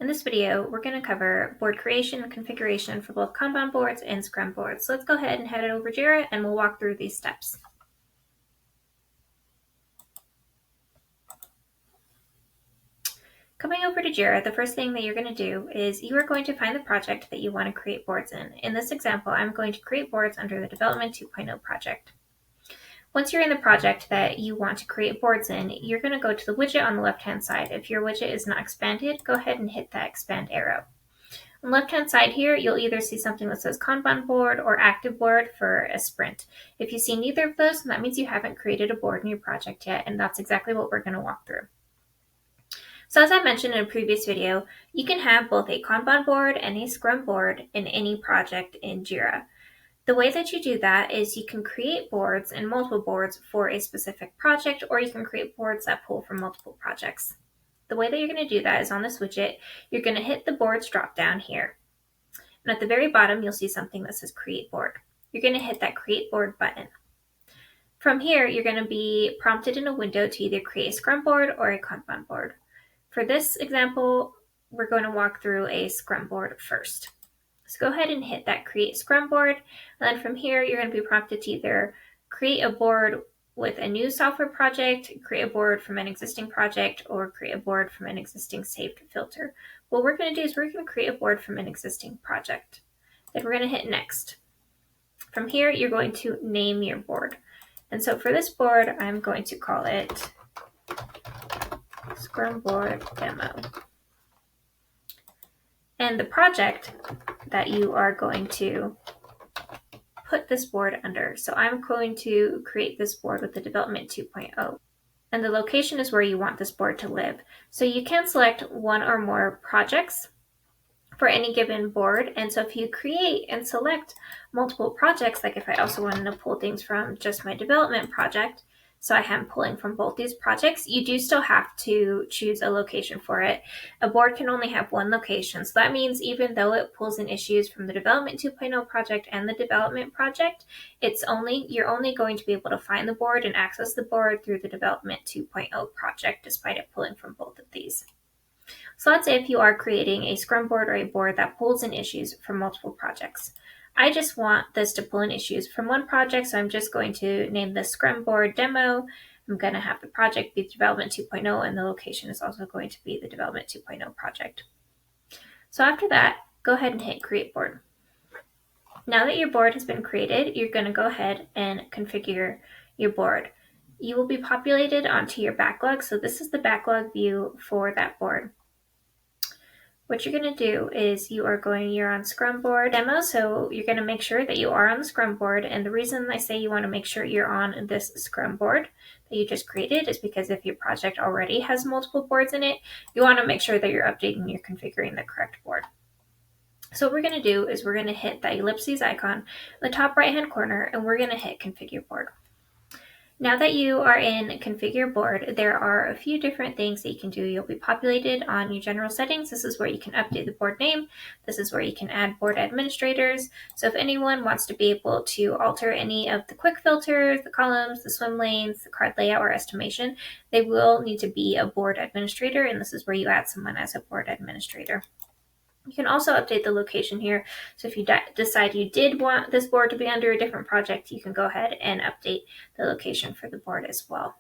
In this video, we're going to cover board creation and configuration for both Kanban boards and Scrum boards. So let's go ahead and head over Jira and we'll walk through these steps. Coming over to Jira, the first thing that you're going to do is you are going to find the project that you want to create boards in. In this example, I'm going to create boards under the Development 2.0 project. Once you're in the project that you want to create boards in, you're going to go to the widget on the left-hand side. If your widget is not expanded, go ahead and hit that expand arrow. On the left-hand side here, you'll either see something that says Kanban board or active board for a sprint. If you see neither of those, that means you haven't created a board in your project yet, and that's exactly what we're going to walk through. So as I mentioned in a previous video, you can have both a Kanban board and a Scrum board in any project in Jira. The way that you do that is you can create boards and multiple boards for a specific project, or you can create boards that pull from multiple projects. The way that you're going to do that is on this widget, you're going to hit the boards drop down here. And at the very bottom, you'll see something that says create board. You're going to hit that create board button. From here, you're going to be prompted in a window to either create a Scrum board or a Kanban board. For this example, we're going to walk through a Scrum board first. So go ahead and hit that create Scrum board. And then from here, you're going to be prompted to either create a board with a new software project, create a board from an existing project, or create a board from an existing saved filter. What we're going to do is we're going to create a board from an existing project. Then we're going to hit next. From here, you're going to name your board. And so for this board, I'm going to call it Scrum Board Demo. And the project that you are going to put this board under. So I'm going to create this board with the Development 2.0. And the location is where you want this board to live. So you can select one or more projects for any given board. And so if you create and select multiple projects, like if I also wanted to pull things from just my development project, so I am pulling from both these projects, you do still have to choose a location for it. A board can only have one location. So that means even though it pulls in issues from the Development 2.0 project and the development project, you're only going to be able to find the board and access the board through the Development 2.0 project, despite it pulling from both of these. So let's say if you are creating a Scrum board or a board that pulls in issues from multiple projects. I just want this to pull in issues from one project, so I'm just going to name this Scrum board demo. I'm going to have the project be Development 2.0, and the location is also going to be the Development 2.0 project. So after that, go ahead and hit Create Board. Now that your board has been created, you're going to go ahead and configure your board. You will be populated onto your backlog, so this is the backlog view for that board. What you're going to do is you're on Scrum board demo, so you're going to make sure that you are on the Scrum board. And the reason I say you want to make sure you're on this Scrum board that you just created is because if your project already has multiple boards in it, you want to make sure that you're updating, you're configuring the correct board. So what we're going to do is we're going to hit that ellipses icon in the top right hand corner, and we're going to hit configure board. Now that you are in configure board, there are a few different things that you can do. You'll be populated on your general settings. This is where you can update the board name. This is where you can add board administrators. So if anyone wants to be able to alter any of the quick filters, the columns, the swim lanes, the card layout, or estimation, they will need to be a board administrator, and this is where you add someone as a board administrator. You can also update the location here. So if you decide you did want this board to be under a different project, you can go ahead and update the location for the board as well.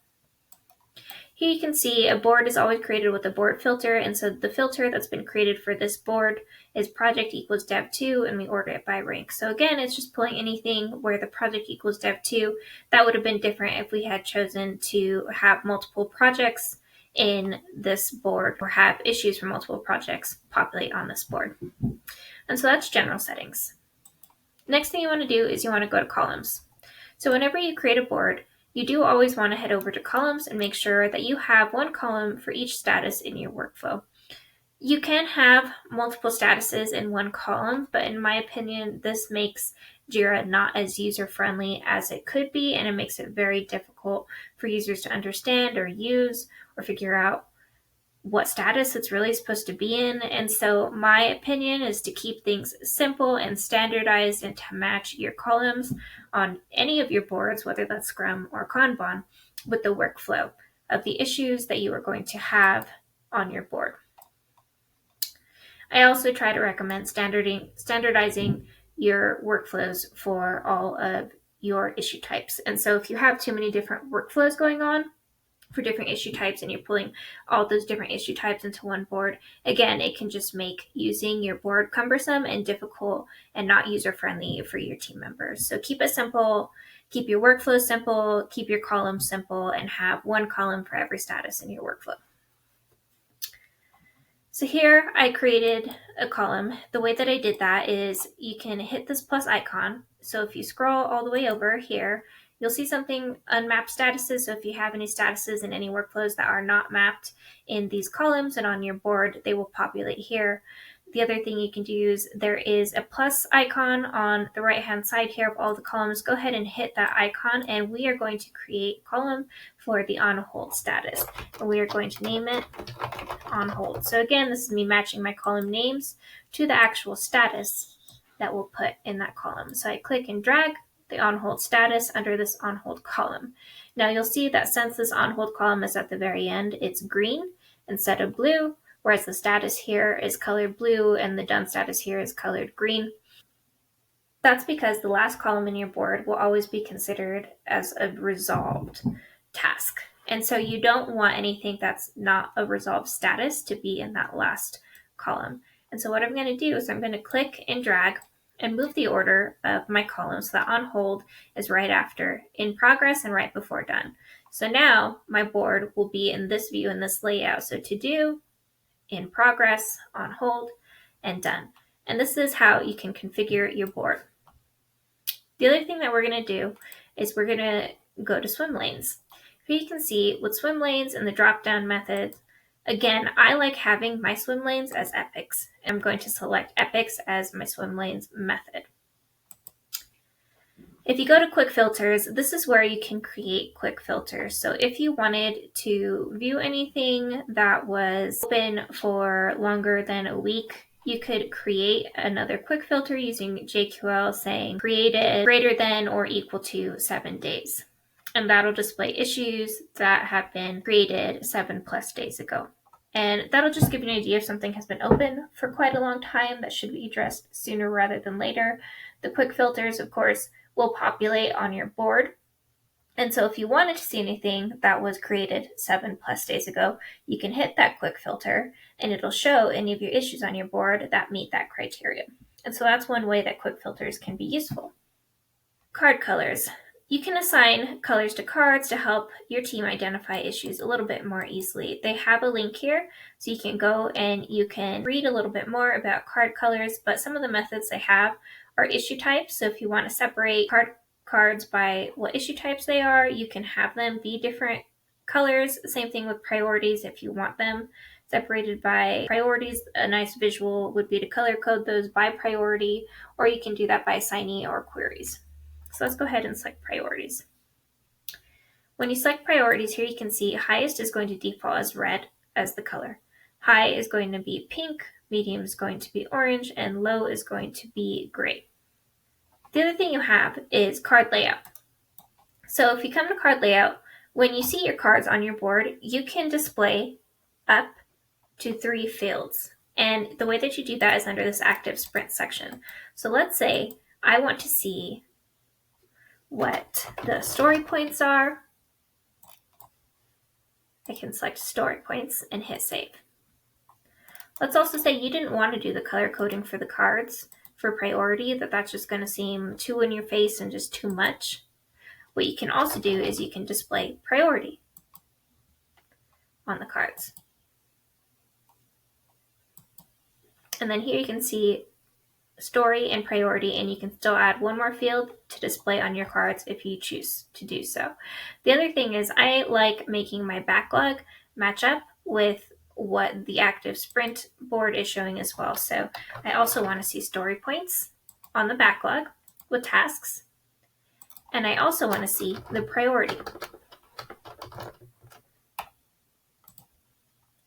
Here you can see a board is always created with a board filter. And so the filter that's been created for this board is project equals dev 2, and we order it by rank. So again, it's just pulling anything where the project equals dev 2. That would have been different if we had chosen to have multiple projects in this board or have issues for multiple projects populate on this board. And so that's general settings. Next thing you want to do is you want to go to columns. So whenever you create a board, you do always want to head over to columns and make sure that you have one column for each status in your workflow. You can have multiple statuses in one column, but in my opinion, this makes Jira not as user-friendly as it could be, and it makes it very difficult for users to understand or use or figure out what status it's really supposed to be in. And so my opinion is to keep things simple and standardized and to match your columns on any of your boards, whether that's Scrum or Kanban, with the workflow of the issues that you are going to have on your board. I also try to recommend standardizing your workflows for all of your issue types. And so if you have too many different workflows going on for different issue types and you're pulling all those different issue types into one board, again, it can just make using your board cumbersome and difficult and not user-friendly for your team members. So keep it simple, keep your workflow simple, keep your columns simple, and have one column for every status in your workflow. So here I created a column. The way that I did that is you can hit this plus icon. So if you scroll all the way over here, you'll see something unmapped statuses. So if you have any statuses in any workflows that are not mapped in these columns and on your board, they will populate here. The other thing you can do is there is a plus icon on the right hand side here of all the columns. Go ahead and hit that icon and we are going to create a column for the on hold status. And we are going to name it on hold. So again, this is me matching my column names to the actual status that we'll put in that column. So I click and drag the on hold status under this on hold column. Now you'll see that since this on hold column is at the very end, it's green instead of blue, whereas the status here is colored blue and the done status here is colored green. That's because the last column in your board will always be considered as a resolved task. And so you don't want anything that's not a resolved status to be in that last column. And so what I'm going to do is I'm going to click and drag and move the order of my columns so that on hold is right after in progress and right before done. So now my board will be in this view in this layout. So to do, in progress, on hold, and done. And this is how you can configure your board. The other thing that we're going to do is we're going to go to swim lanes. Here you can see with swim lanes and the drop-down methods, again, I like having my swim lanes as epics. I'm going to select epics as my swim lanes method. If you go to quick filters, this is where you can create quick filters. So if you wanted to view anything that was open for longer than a week, you could create another quick filter using JQL saying created greater than or equal to 7 days. And that'll display issues that have been created 7+ days ago. And that'll just give you an idea if something has been open for quite a long time that should be addressed sooner rather than later. The quick filters, of course, will populate on your board. And so if you wanted to see anything that was created 7+ days ago, you can hit that quick filter and it'll show any of your issues on your board that meet that criteria. And so that's one way that quick filters can be useful. Card colors. You can assign colors to cards to help your team identify issues a little bit more easily. They have a link here, so you can go and you can read a little bit more about card colors, but some of the methods they have are issue types. So if you want to separate cards by what issue types they are, you can have them be different colors. Same thing with priorities. If you want them separated by priorities, a nice visual would be to color code those by priority, or you can do that by assignee or queries. So let's go ahead and select priorities. When you select priorities here, you can see highest is going to default as red as the color. High is going to be pink, medium is going to be orange, and low is going to be gray. The other thing you have is card layout. So if you come to card layout, when you see your cards on your board, you can display up to 3 fields. And the way that you do that is under this active sprint section. So let's say I want to see what the story points are. I can select story points and hit save. Let's also say you didn't want to do the color coding for the cards for priority, that's just going to seem too in your face and just too much. What you can also do is you can display priority on the cards. And then here you can see story and priority, and you can still add one more field to display on your cards if you choose to do so. The other thing is I like making my backlog match up with what the active sprint board is showing as well. So I also want to see story points on the backlog with tasks, and I also want to see the priority.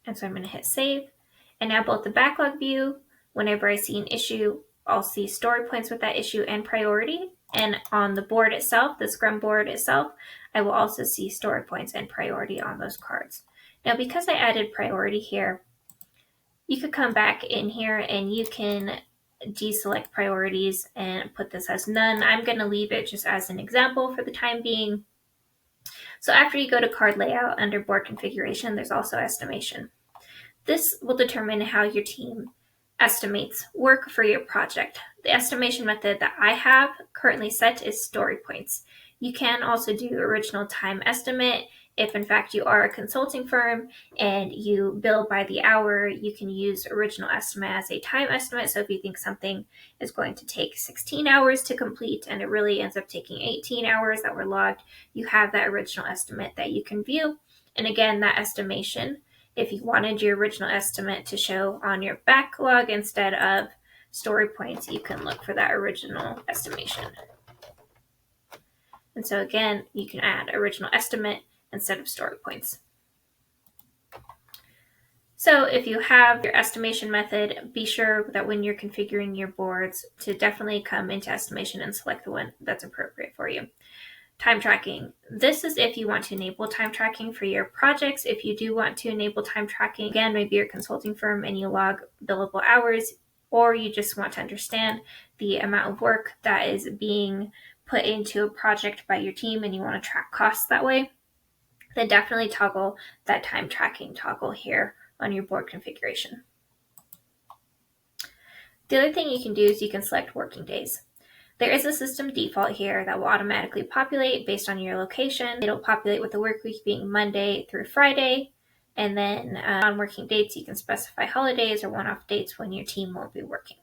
And so I'm going to hit save, and now both the backlog view, whenever I see an issue, I'll see story points with that issue and priority. And on the board itself, the Scrum board itself, I will also see story points and priority on those cards. Now, because I added priority here, You could come back in here and you can deselect priorities and put this as none. I'm going to leave it just as an example for the time being. So after you go to card layout under board configuration, there's also estimation. This will determine how your team estimates work for your project. The estimation method that I have currently set is story points. You can also do original time estimate. If in fact you are a consulting firm and you bill by the hour, you can use original estimate as a time estimate. So if you think something is going to take 16 hours to complete and it really ends up taking 18 hours that were logged, you have that original estimate that you can view. And again, that estimation, if you wanted your original estimate to show on your backlog instead of story points, you can look for that original estimation. And so again, you can add original estimate instead of story points. So if you have your estimation method, be sure that when you're configuring your boards to definitely come into estimation and select the one that's appropriate for you. Time tracking. This is if you want to enable time tracking for your projects. If you do want to enable time tracking, again, maybe you're a consulting firm and you log billable hours, or you just want to understand the amount of work that is being put into a project by your team and you want to track costs that way, then definitely toggle that time tracking toggle here on your board configuration. The other thing you can do is you can select working days. There is a system default here that will automatically populate based on your location. It'll populate with the work week being Monday through Friday. And then on working dates, you can specify holidays or one-off dates when your team won't be working.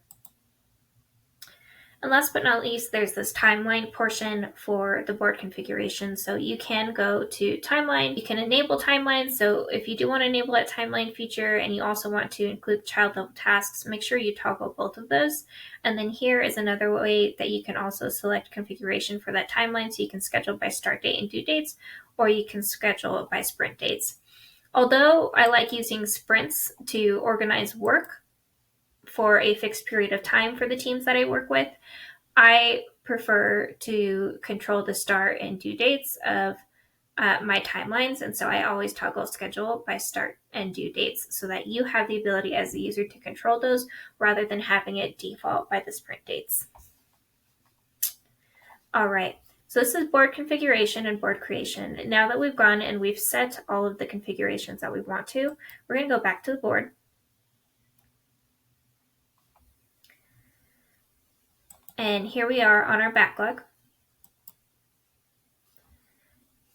And last but not least, there's this timeline portion for the board configuration. So you can go to timeline. You can enable timelines. So if you do want to enable that timeline feature and you also want to include child level tasks, make sure you toggle both of those. And then here is another way that you can also select configuration for that timeline. So you can schedule by start date and due dates, or you can schedule by sprint dates. Although I like using sprints to organize work for a fixed period of time for the teams that I work with, I prefer to control the start and due dates of my timelines. And so I always toggle schedule by start and due dates so that you have the ability as a user to control those rather than having it default by the sprint dates. All right. So this is board configuration and board creation. Now that we've gone and we've set all of the configurations that we want to, we're going to go back to the board. And here we are on our backlog.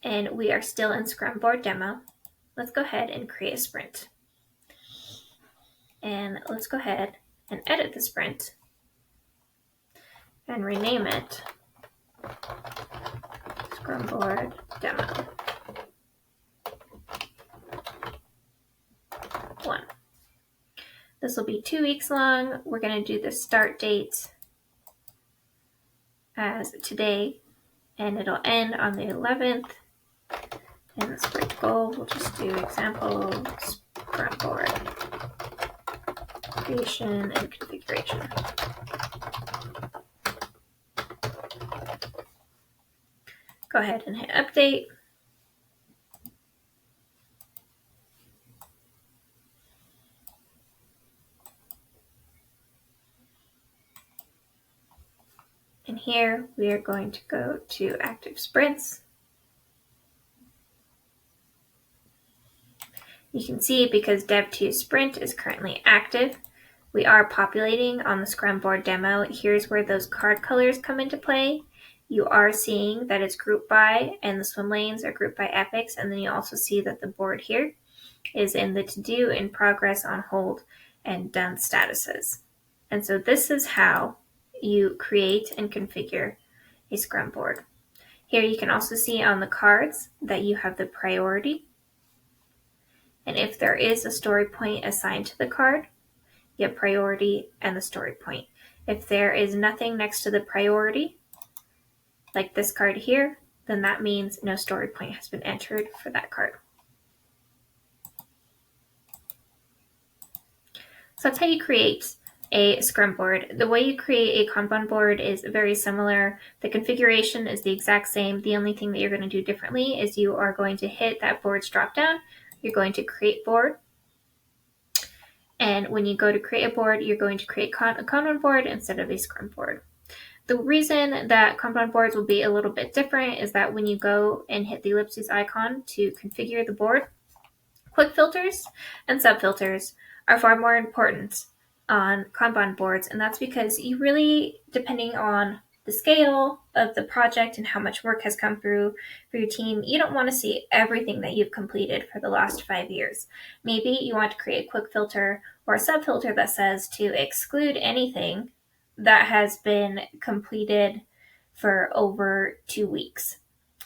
And we are still in Scrum Board Demo. Let's go ahead and create a sprint. And let's go ahead and edit the sprint and rename it Scrum Board Demo 1. This will be 2 weeks long. We're going to do the start date as today, and it'll end on the 11th. And the sprint goal, we'll just do example Scrum Board creation and configuration. Go ahead and hit update. And here we are going to go to active sprints. You can see because Dev2 sprint is currently active, we are populating on the Scrum Board demo. Here's where those card colors come into play. You are seeing that it's grouped by, and the swim lanes are grouped by epics. And then you also see that the board here is in the to do, in progress, on hold, and done statuses. And so this is how you create and configure a Scrum board. Here you can also see on the cards that you have the priority. And if there is a story point assigned to the card, you have priority and the story point. If there is nothing next to the priority, like this card here, then that means no story point has been entered for that card. So that's how you create a Scrum board. The way you create a Kanban board is very similar. The configuration is the exact same. The only thing that you're going to do differently is you are going to hit that boards dropdown. You're going to create board. And when you go to create a board, you're going to create a Kanban board instead of a Scrum board. The reason that Kanban boards will be a little bit different is that when you go and hit the ellipses icon to configure the board, quick filters and sub-filters are far more important on Kanban boards, and that's because you really, depending on the scale of the project and how much work has come through for your team, you don't want to see everything that you've completed for the last 5 years. Maybe you want to create a quick filter or a sub-filter that says to exclude anything that has been completed for over 2 weeks.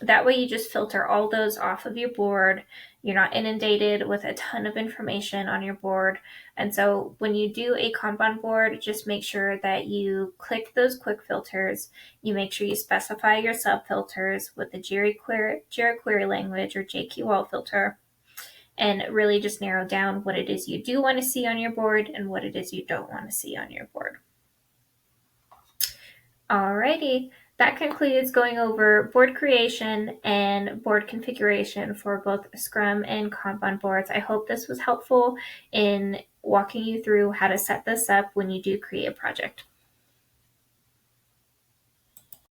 That way you just filter all those off of your board. You're not inundated with a ton of information on your board. And so when you do a Kanban board, just make sure that you click those quick filters. You make sure you specify your sub-filters with the Jira query language or JQL filter, and really just narrow down what it is you do want to see on your board and what it is you don't want to see on your board. Alrighty, that concludes going over board creation and board configuration for both Scrum and Kanban boards. I hope this was helpful in walking you through how to set this up when you do create a project.